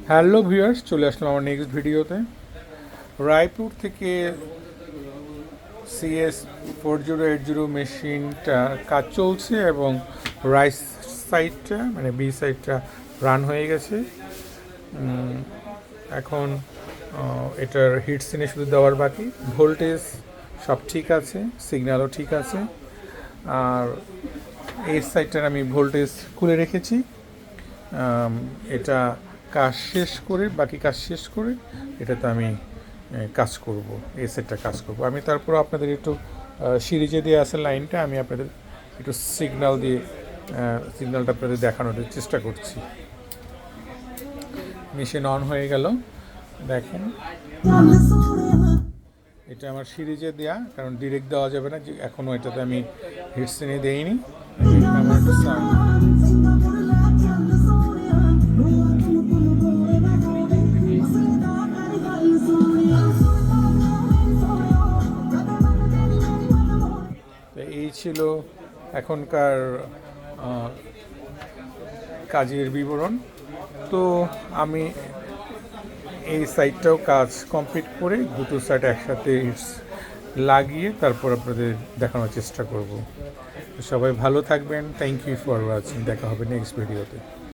Hello viewers, চলে আসলাম আমার next ভিডিওতে। রায়পুর থেকে CS4080 মেশিনটা কাজ চলছে এবং রাইস সাইডটা মানে বি সাইডটা রান হয়ে গেছে। এখন এটার হিট সিনে শুধু দেওয়ার বাকি। ভোল্টেজ সব ঠিক আছে, সিগন্যালও ঠিক আছে। আর এই সাইডটার আমি ভোল্টেজ খুলে রেখেছি। এটা কাজ শেষ করে, বাকি কাজ শেষ করে এটাতে আমি কাজ করব, এই সেটটা কাজ করব আমি। তারপর আপনাদের একটু সিরিজে দিয়ে আসে লাইনটা আমি আপনাদের একটু সিগন্যালটা আপনাদের দেখানোর চেষ্টা করছি। মেশিন অন হয়ে গেল, দেখেন এটা আমার সিরিজে দেয়া, কারণ ডিরেক্ট দেওয়া যাবে না, যে এখনও এটাতে আমি হিটসিনে দেইনি। আমার এই ছিল এখনকার কাজের বিবরণ। তো আমি এই সাইটটাও কাজ কমপ্লিট করে দুটো সাইড একসাথে লাগিয়ে তারপর আপনাদের দেখানোর চেষ্টা করব। সবাই ভালো থাকবেন। Thank you for watching. দেখা হবে নেক্সট ভিডিওতে।